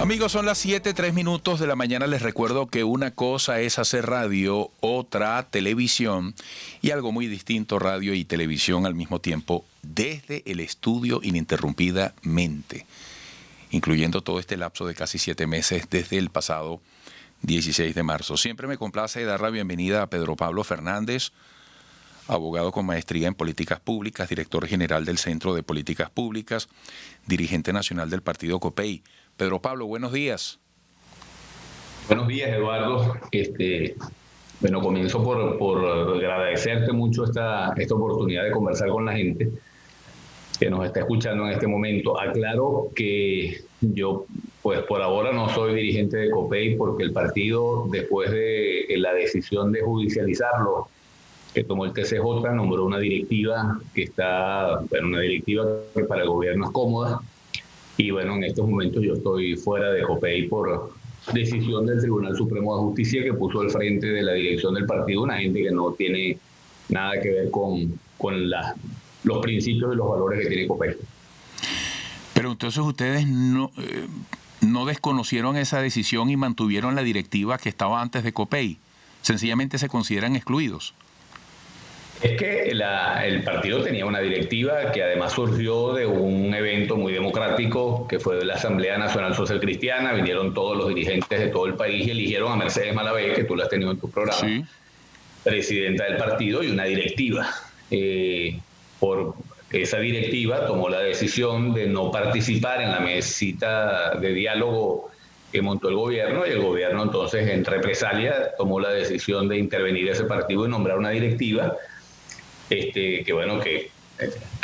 Amigos, son las 7:03 de la mañana. Les recuerdo que una cosa es hacer radio, otra televisión y algo muy distinto, radio y televisión al mismo tiempo, desde el estudio ininterrumpidamente, incluyendo todo este lapso de casi 7 meses desde el pasado 16 de marzo. Siempre me complace dar la bienvenida a Pedro Pablo Fernández, abogado con maestría en políticas públicas, director general del Centro de Políticas Públicas, dirigente nacional del partido COPEI. Pedro Pablo, buenos días. Buenos días, Eduardo. Bueno, comienzo por agradecerte mucho esta oportunidad de conversar con la gente que nos está escuchando en este momento. Aclaro que yo, pues por ahora no soy dirigente de COPEI porque el partido, después de la decisión de judicializarlo, que tomó el TCJ, nombró una directiva una directiva que para el gobierno es cómoda. Y bueno, en estos momentos yo estoy fuera de COPEI por decisión del Tribunal Supremo de Justicia, que puso al frente de la dirección del partido una gente que no tiene nada que ver con los principios y los valores que tiene COPEI. Pero entonces ustedes no desconocieron esa decisión y mantuvieron la directiva que estaba antes de COPEI. Sencillamente se consideran excluidos. Es que el partido tenía una directiva que además surgió de un evento muy democrático que fue de la Asamblea Nacional Social Cristiana. Vinieron todos los dirigentes de todo el país y eligieron a Mercedes Malavé, que tú la has tenido en tu programa, sí, presidenta del partido, y una directiva. Por esa directiva tomó la decisión de no participar en la mesita de diálogo que montó el gobierno, y el gobierno entonces, en represalia, tomó la decisión de intervenir ese partido y nombrar una directiva que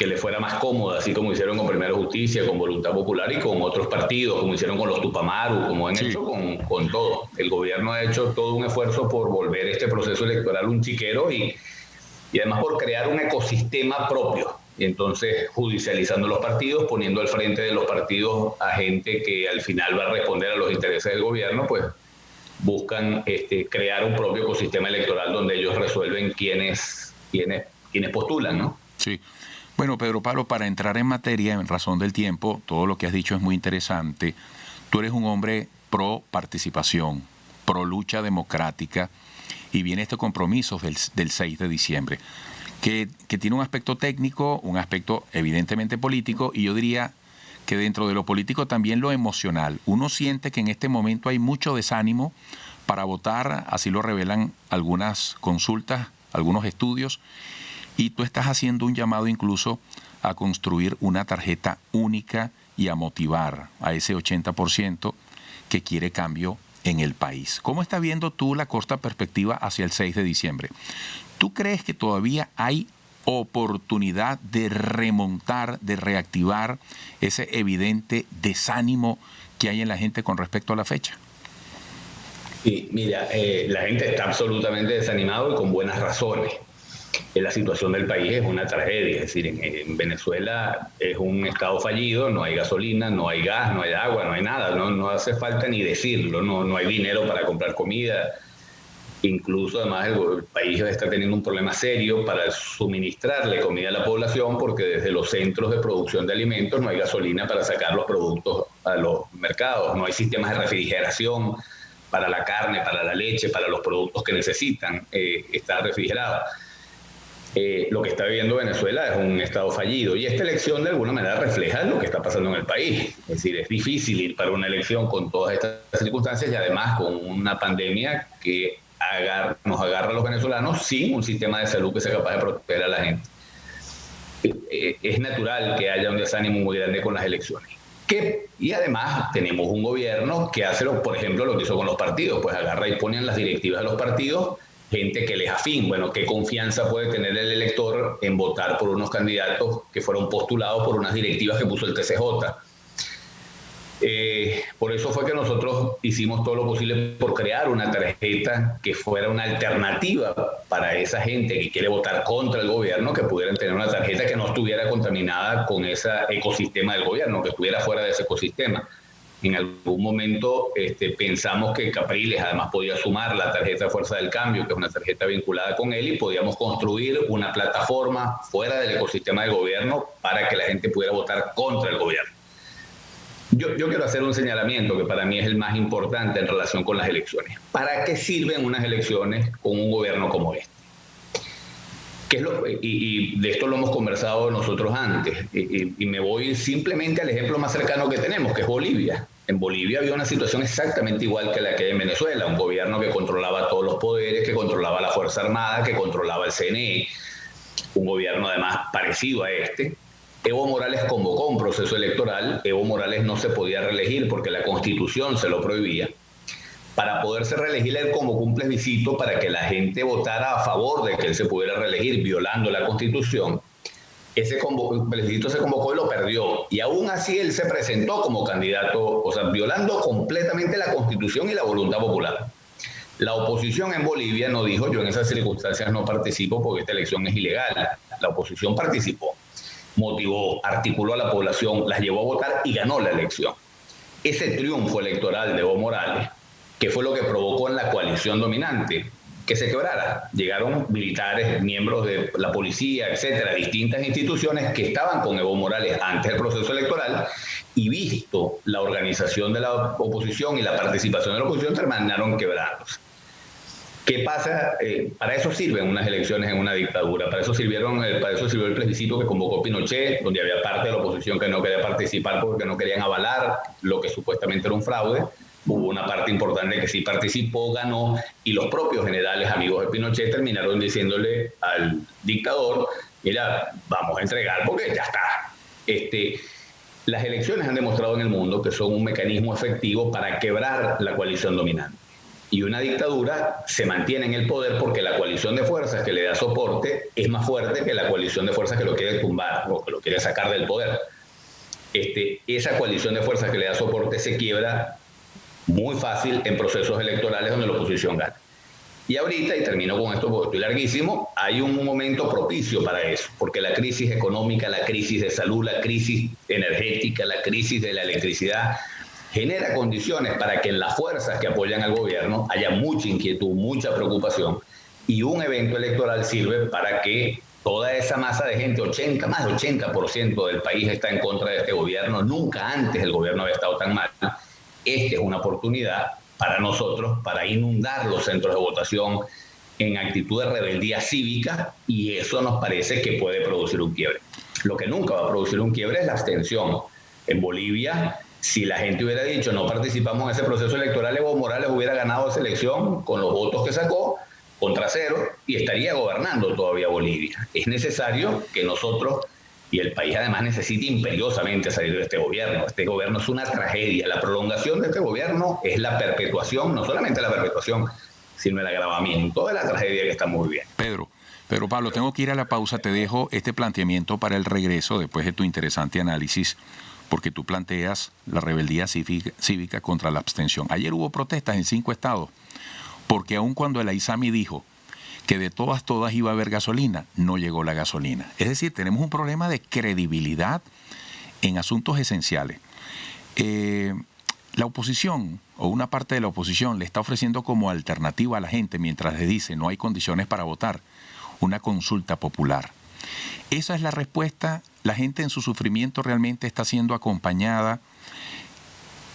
le fuera más cómoda, así como hicieron con Primera Justicia, con Voluntad Popular y con otros partidos, como hicieron con los Tupamaru, como han hecho con todo. El gobierno ha hecho todo un esfuerzo por volver este proceso electoral un chiquero y además por crear un ecosistema propio. Y entonces judicializando los partidos, poniendo al frente de los partidos a gente que al final va a responder a los intereses del gobierno, pues buscan crear un propio ecosistema electoral donde ellos resuelven quiénes postulan, ¿no? Sí. Bueno, Pedro Pablo, para entrar en materia, en razón del tiempo, todo lo que has dicho es muy interesante. Tú eres un hombre pro participación, pro lucha democrática, y viene este compromiso del 6 de diciembre, que tiene un aspecto técnico, un aspecto evidentemente político, y yo diría que dentro de lo político también lo emocional. Uno siente que en este momento hay mucho desánimo para votar, así lo revelan algunas consultas, algunos estudios, y tú estás haciendo un llamado incluso a construir una tarjeta única y a motivar a ese 80% que quiere cambio en el país. ¿Cómo estás viendo tú la corta perspectiva hacia el 6 de diciembre? ¿Tú crees que todavía hay oportunidad de remontar, de reactivar ese evidente desánimo que hay en la gente con respecto a la fecha? Sí, mira, la gente está absolutamente desanimada y con buenas razones. La situación del país es una tragedia, es decir, en Venezuela es un estado fallido, no hay gasolina, no hay gas, no hay agua, no hay nada, no hace falta ni decirlo, no hay dinero para comprar comida. Incluso además el país está teniendo un problema serio para suministrarle comida a la población, porque desde los centros de producción de alimentos no hay gasolina para sacar los productos a los mercados, no hay sistemas de refrigeración para la carne, para la leche, para los productos que necesitan estar refrigerados. Lo que está viviendo Venezuela es un estado fallido, y esta elección de alguna manera refleja lo que está pasando en el país. Es decir, es difícil ir para una elección con todas estas circunstancias y además con una pandemia que nos agarra a los venezolanos sin un sistema de salud que sea capaz de proteger a la gente. Es natural que haya un desánimo muy grande con las elecciones. Y además tenemos un gobierno que hace, por ejemplo, lo que hizo con los partidos, pues agarra y pone en las directivas de los partidos gente que les afín. Bueno, ¿qué confianza puede tener el elector en votar por unos candidatos que fueron postulados por unas directivas que puso el TCJ? Por eso fue que nosotros hicimos todo lo posible por crear una tarjeta que fuera una alternativa para esa gente que quiere votar contra el gobierno, que pudieran tener una tarjeta que no estuviera contaminada con ese ecosistema del gobierno, que estuviera fuera de ese ecosistema. En algún momento pensamos que Capriles además podía sumar la tarjeta de Fuerza del Cambio, que es una tarjeta vinculada con él, y podíamos construir una plataforma fuera del ecosistema del gobierno para que la gente pudiera votar contra el gobierno. Yo quiero hacer un señalamiento que para mí es el más importante en relación con las elecciones. ¿Para qué sirven unas elecciones con un gobierno como este? Y de esto lo hemos conversado nosotros antes, y me voy simplemente al ejemplo más cercano que tenemos, que es Bolivia. En Bolivia había una situación exactamente igual que la que hay en Venezuela, un gobierno que controlaba todos los poderes, que controlaba la Fuerza Armada, que controlaba el CNE, un gobierno además parecido a este. Evo Morales convocó un proceso electoral, Evo Morales no se podía reelegir porque la Constitución se lo prohibía. Para poderse reelegir, él convocó un plebiscito para que la gente votara a favor de que él se pudiera reelegir, violando la Constitución. Ese plebiscito se convocó y lo perdió. Y aún así él se presentó como candidato, o sea, violando completamente la Constitución y la voluntad popular. La oposición en Bolivia no dijo, yo en esas circunstancias no participo porque esta elección es ilegal. La oposición participó, motivó, articuló a la población, las llevó a votar y ganó la elección. Ese triunfo electoral de Evo Morales, que fue lo que provocó en la coalición dominante que se quebrara. Llegaron militares, miembros de la policía, etcétera, distintas instituciones que estaban con Evo Morales antes del proceso electoral, y visto la organización de la oposición y la participación de la oposición, terminaron quebrándose. ¿Qué pasa? Para eso sirven unas elecciones en una dictadura, para eso sirvió el plebiscito que convocó Pinochet, donde había parte de la oposición que no quería participar porque no querían avalar lo que supuestamente era un fraude. Hubo una parte importante que sí participó, ganó, y los propios generales amigos de Pinochet terminaron diciéndole al dictador, mira, vamos a entregar porque ya está. Las elecciones han demostrado en el mundo que son un mecanismo efectivo para quebrar la coalición dominante. Y una dictadura se mantiene en el poder porque la coalición de fuerzas que le da soporte es más fuerte que la coalición de fuerzas que lo quiere tumbar o que lo quiere sacar del poder. Esa coalición de fuerzas que le da soporte se quiebra muy fácil en procesos electorales donde la oposición gana. Y ahorita, y termino con esto porque estoy larguísimo, hay un momento propicio para eso, porque la crisis económica, la crisis de salud, la crisis energética, la crisis de la electricidad genera condiciones para que en las fuerzas que apoyan al gobierno haya mucha inquietud, mucha preocupación, y un evento electoral sirve para que toda esa masa de gente, más del 80% del país está en contra de este gobierno, nunca antes el gobierno había estado tan mal. Esta es una oportunidad para nosotros para inundar los centros de votación en actitud de rebeldía cívica, y eso nos parece que puede producir un quiebre. Lo que nunca va a producir un quiebre es la abstención. En Bolivia, si la gente hubiera dicho no participamos en ese proceso electoral, Evo Morales hubiera ganado esa elección con los votos que sacó, contra cero, y estaría gobernando todavía Bolivia. Es necesario que nosotros, y el país además necesita imperiosamente salir de este gobierno. Este gobierno es una tragedia. La prolongación de este gobierno es la perpetuación, no solamente la perpetuación, sino el agravamiento de la tragedia que estamos viviendo. Pedro Pablo, tengo que ir a la pausa. Te dejo este planteamiento para el regreso después de tu interesante análisis, porque tú planteas la rebeldía cívica contra la abstención. Ayer hubo protestas en 5 estados, porque aun cuando el Aizami dijo que de todas iba a haber gasolina, no llegó la gasolina. Es decir, tenemos un problema de credibilidad en asuntos esenciales. La oposición, o una parte de la oposición, le está ofreciendo como alternativa a la gente, mientras le dice no hay condiciones para votar, una consulta popular. Esa es la respuesta. La gente en su sufrimiento realmente está siendo acompañada.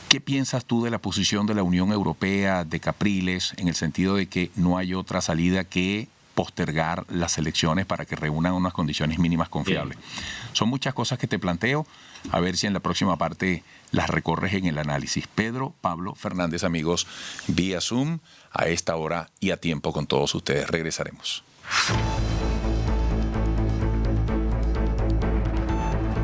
¿Qué piensas tú de la posición de la Unión Europea, de Capriles, en el sentido de que no hay otra salida que postergar las elecciones para que reúnan unas condiciones mínimas confiables? Bien. Son muchas cosas que te planteo, a ver si en la próxima parte las recorres en el análisis. Pedro Pablo Fernández, amigos, vía Zoom, a esta hora y a tiempo con todos ustedes. Regresaremos.